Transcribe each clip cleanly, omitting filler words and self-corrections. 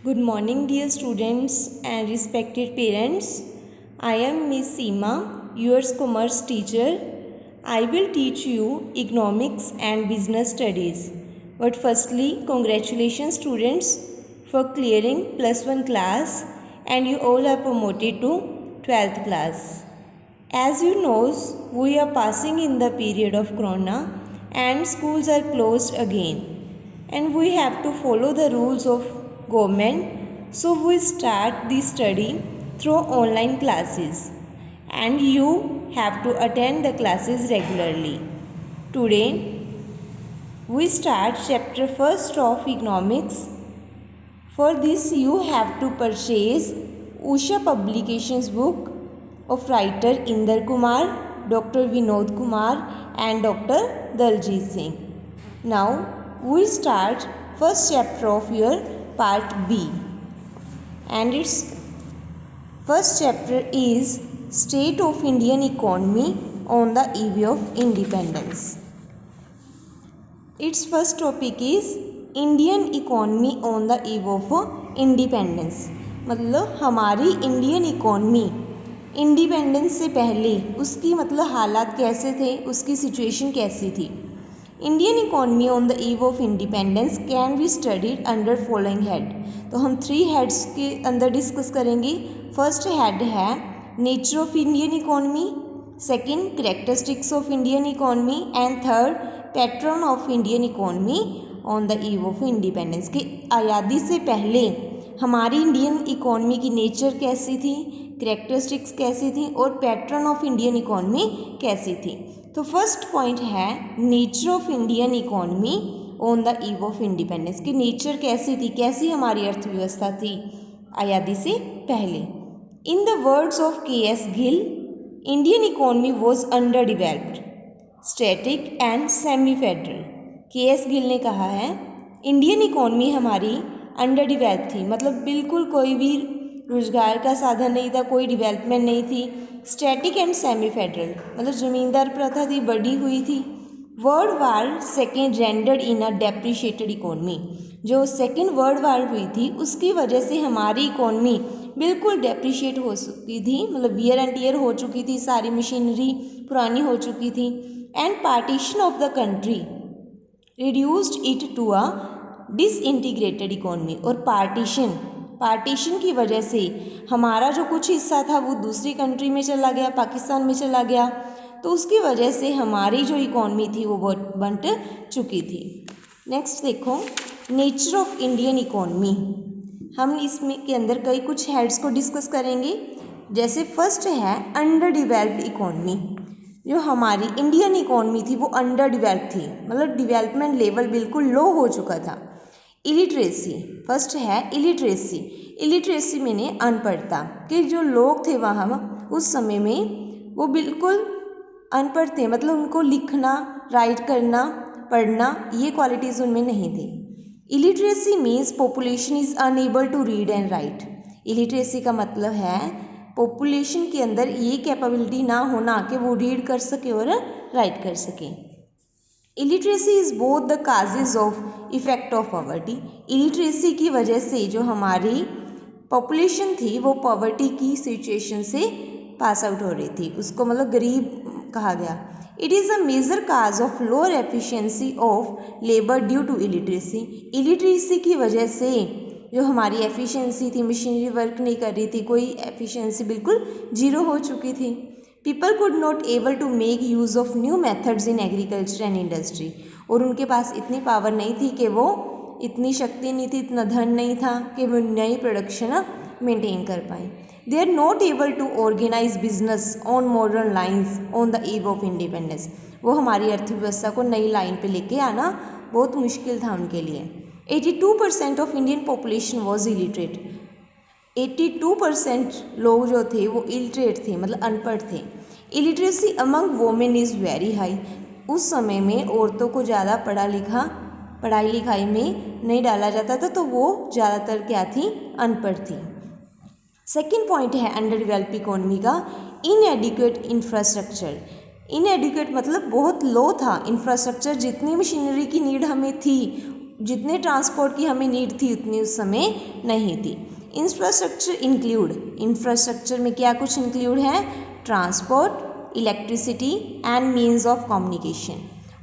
Good morning, dear students and respected parents. I am Miss Seema, your commerce teacher. I will teach you economics and business studies. But firstly, congratulations, students, for clearing +1 class, and you all are promoted to 12th class. As you know, we are passing in the period of Corona and schools are closed again, and we have to follow the rules of government. So we start the study through online classes, and you have to attend the classes regularly. Today we start chapter first of economics. For this you have to purchase Usha Publications book of writer Inder Kumar, Dr. Vinod Kumar and Dr. Daljit Singh. Now we start first chapter of your part B, and its first chapter is State of Indian Economy on the Eve of Independence. Its first topic is Indian economy on the eve of independence. मतलब हमारी Indian economy independence से पहले उसकी मतलब हालात कैसे थे, उसकी सिचुएशन कैसी थी। Indian economy on the eve of independence can be studied under following head. तो हम 3 हेड्स के अंदर डिस्कस करेंगे। फर्स्ट हेड है nature of Indian economy, second characteristics of Indian economy and third pattern of Indian economy on the eve of independence. की आज़ादी से पहले हमारी इंडियन इकॉनमी की नेचर कैसी थी, कैरेक्टरिस्टिक्स कैसी थी और पैटर्न ऑफ इंडियन इकॉनमी कैसी थी। तो फर्स्ट पॉइंट है nature of Indian economy on the eve of independence. की नेचर कैसी थी, कैसी हमारी अर्थव्यवस्था थी आज़ादी से पहले। In the words of KS Gill, Indian economy was under developed, static and semi federal. KS Gill ने कहा है इंडियन इकॉनमी हमारी अंडर डिवेल्प थी, मतलब बिल्कुल कोई भी रोजगार का साधन नहीं था, कोई डेवलपमेंट नहीं थी। स्टैटिक एंड सेमी फेडरल मतलब जमींदार प्रथा थी, बढ़ी हुई थी। वर्ल्ड वार सेकेंड रेंडर्ड इन अ डेप्रिशिएटेड इकॉनमी। जो सेकेंड वर्ल्ड वार हुई थी उसकी वजह से हमारी इकॉनमी बिल्कुल डेप्रिशिएट हो चुकी थी, मतलब वियर एंड टीयर हो चुकी थी, सारी मशीनरी पुरानी हो चुकी थी। And partition of the country reduced it to a disintegrated economy. और पार्टीशन की वजह से हमारा जो कुछ हिस्सा था वो दूसरी कंट्री में चला गया, पाकिस्तान में चला गया, तो उसकी वजह से हमारी जो इकॉनमी थी वो बंट चुकी थी। नेक्स्ट देखो नेचर ऑफ इंडियन इकॉनमी। हम इसमें के अंदर कई कुछ हेड्स को डिस्कस करेंगे। जैसे फर्स्ट है अंडर डिवेल्प्ड इकॉनमी। जो हमारी इंडियन इकॉनमी थी वो अंडर डिवेल्प थी, मतलब डिवेलपमेंट लेवल बिल्कुल लो हो चुका था। इलिटरेसी, फर्स्ट है इलिटरेसी। इलिटरेसी मैंने अनपढ़ता, कि जो लोग थे वहाँ उस समय में वो बिल्कुल अनपढ़ थे, मतलब उनको लिखना, राइट करना, पढ़ना ये क्वालिटीज़ उनमें नहीं थी। Illiteracy means population is unable to read and write. Illiteracy का मतलब है पॉपुलेशन के अंदर ये कैपेबिलिटी ना होना कि वो रीड कर सके और राइट कर सके। Illiteracy is both the causes of effect of poverty. Illiteracy की वजह से जो हमारी पॉपुलेशन थी वो पॉवर्टी की सिचुएशन से पास आउट हो रही थी, उसको मतलब गरीब कहा गया। It is a major cause of lower efficiency of labour due to illiteracy. Illiteracy की वजह से जो हमारी एफिशिएंसी थी, मशीनरी वर्क नहीं कर रही थी, कोई एफिशिएंसी बिल्कुल जीरो हो चुकी थी। People could not able to make use of new methods in agriculture and industry. और उनके पास इतनी पावर नहीं थी कि वो, इतनी शक्ति नहीं थी, इतना धन नहीं था कि वो नई प्रोडक्शन मेंटेन कर पाए। They are not able to organise business on modern lines on the eve of independence. वो हमारी अर्थव्यवस्था को नई लाइन पे लेके आना बहुत मुश्किल था उनके लिए। 82% of Indian population was illiterate. 82% लोग जो थे वो इलिटरेट थे, मतलब अनपढ़ थे। Illiteracy among women is very high. उस समय में औरतों को ज़्यादा पढ़ाई लिखाई में नहीं डाला जाता था, तो वो ज़्यादातर क्या थी, अनपढ़ थी। सेकेंड पॉइंट है अंडर डेवलप इकोनॉमी का इनएडिक्वेट इंफ्रास्ट्रक्चर। इनएडिक्वेट मतलब बहुत लो था इंफ्रास्ट्रक्चर, जितनी मशीनरी की नीड हमें थी जितने ट्रांसपोर्ट की हमें नीड थी उतनी उस समय नहीं थी। इंफ्रास्ट्रक्चर इंक्लूड, इंफ्रास्ट्रक्चर में क्या कुछ इंक्लूड है? Transport, electricity and means of communication.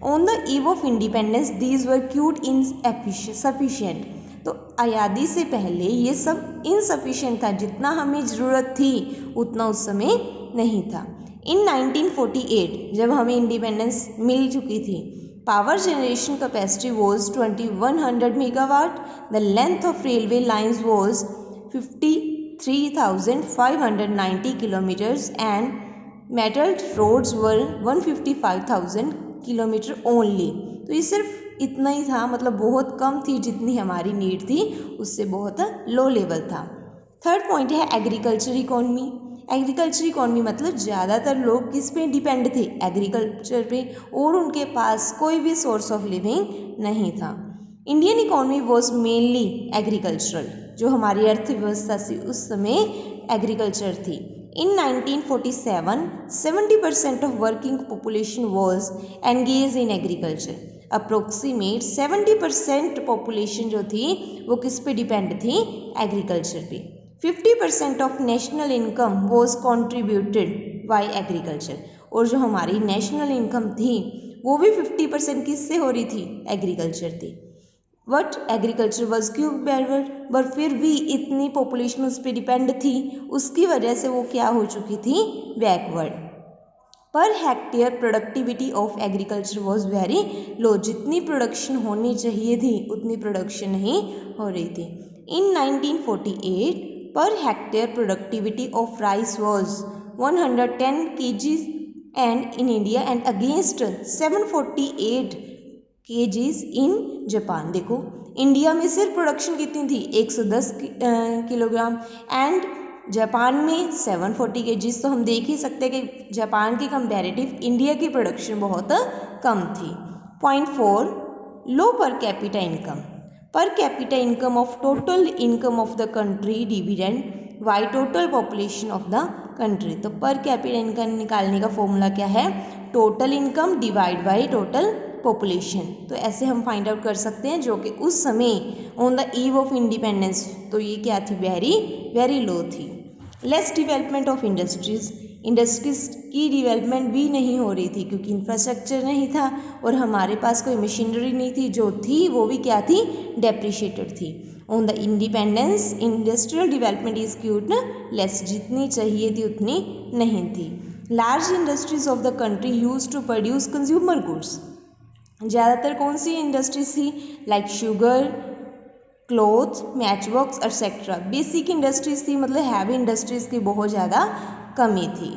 On the eve of independence these were cued insufficient. तो आज़ादी से पहले ये सब इनसफिशिएंट था, जितना हमें ज़रूरत थी उतना उस समय नहीं था। इन 1948 जब हमें इंडिपेंडेंस मिल चुकी थी, power generation capacity was 2100 megawatt. The length of railway lines was 53,590 kilometers and metal roads were 155,000 kilometre only. तो ये सिर्फ इतना ही था, मतलब बहुत कम थी, जितनी हमारी नीड थी उससे बहुत लो लेवल था। थर्ड पॉइंट है एग्रीकल्चर इकोनॉमी। एग्रीकल्चर इकोनॉमी मतलब ज़्यादातर लोग किस पे डिपेंड थे? एग्रीकल्चर पे, और उनके पास कोई भी सोर्स ऑफ लिविंग नहीं था। Indian economy was mainly agricultural, जो हमारी अर्थव्यवस्था से उस समय एग्रीकल्चर थी। इन 1947 70% of working population was engage in agriculture. Approximate 70% population जो थी वो किस पे डिपेंड थी? एग्रीकल्चर पे। 50% of national income was contributed bye agriculture, और जो हमारी नेशनल इनकम थी वो भी 50% किससे हो रही थी? एग्रीकल्चर थी। बट एग्रीकल्चर वॉज क्यों बैकवर्ड, बट फिर भी इतनी पॉपुलेशन उस पर डिपेंड थी, उसकी वजह से वो क्या हो चुकी थी? Backward. Per hectare productivity of agriculture was very low. जितनी प्रोडक्शन होनी चाहिए थी उतनी प्रोडक्शन नहीं हो रही थी। इन 1948 per hectare productivity of rice was 110 kgs and in India and against 748 kgs in Japan. देखो इंडिया में सिर्फ प्रोडक्शन कितनी थी? 110 किलोग्राम एंड जापान में 740 kgs। तो हम देख ही सकते हैं कि जापान की कंपैरेटिव इंडिया की प्रोडक्शन बहुत कम थी। पॉइंट 4, लो पर कैपिटा इनकम। पर capita income of total income of the country dividend by total population of the country. तो पर कैपिटा इनकम निकालने का फॉर्मूला क्या है? Total income divide by total population. तो ऐसे हम फाइंड आउट कर सकते हैं, जो कि उस समय on the eve of independence तो ये क्या थी? वेरी वेरी लो थी। Less development of industries, industries की डेवलपमेंट भी नहीं हो रही थी क्योंकि इंफ्रास्ट्रक्चर नहीं था और हमारे पास कोई मशीनरी नहीं थी, जो थी वो भी क्या थी? डेप्रिशिएटेड थी। On the independence industrial development is quite less, जितनी चाहिए थी उतनी नहीं थी। Large industries of the country use to produce consumer goods. ज़्यादातर कौन सी इंडस्ट्रीज थी? Like sugar, cloth, matchbox etcetera. Basic industries थी, मतलब हैवी इंडस्ट्रीज की बहुत ज़्यादा कमी थी।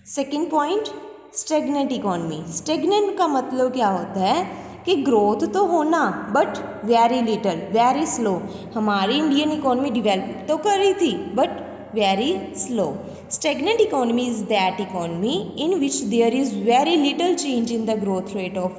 Second point, stagnant economy. Stagnant का मतलब क्या होता है कि ग्रोथ तो होना but very little, very slow. हमारी इंडियन इकोनॉमी डेवलप तो कर रही थी but very slow. Stagnant economy is that economy in which there is very little change in the growth rate of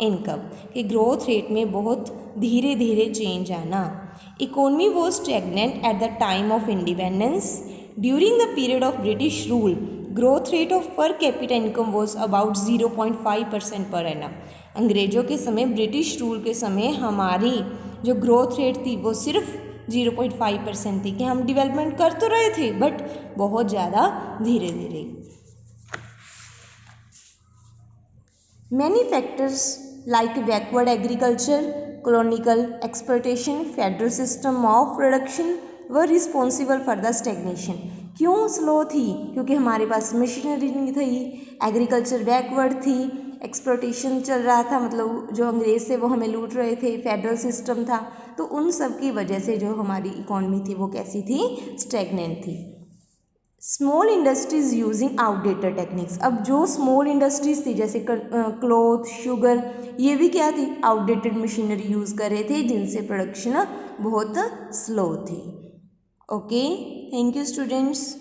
income, कि ग्रोथ रेट में बहुत धीरे धीरे चेंज आना। Economy was stagnant at the time of independence. During the period of British rule growth rate of per capita income was about 0.5% per annum. अंग्रेजों के समय, British rule के समय हमारी जो ग्रोथ रेट थी वो सिर्फ 0.5% थी, कि हम डेवलपमेंट कर तो रहे थे बट बहुत ज़्यादा धीरे धीरे। Many factors like backward agriculture, colonial exploitation, federal system of production were responsible for the stagnation. क्यों स्लो थी? क्योंकि हमारे पास मशीनरी नहीं थी, एग्रीकल्चर बैकवर्ड थी, एक्सप्लोटेशन चल रहा था, मतलब जो अंग्रेज थे वो हमें लूट रहे थे, फेडरल सिस्टम था, तो उन सब की वजह से जो हमारी इकोनॉमी थी वो कैसी थी? स्टेगनेंट थी। Small industries using outdated techniques. अब जो स्मॉल इंडस्ट्रीज थी जैसे क्लोथ, शुगर, ये भी क्या थी? आउटडेटेड मशीनरी यूज़ कर रहे थे, जिनसे प्रोडक्शन बहुत स्लो थी। Okay, thank you students.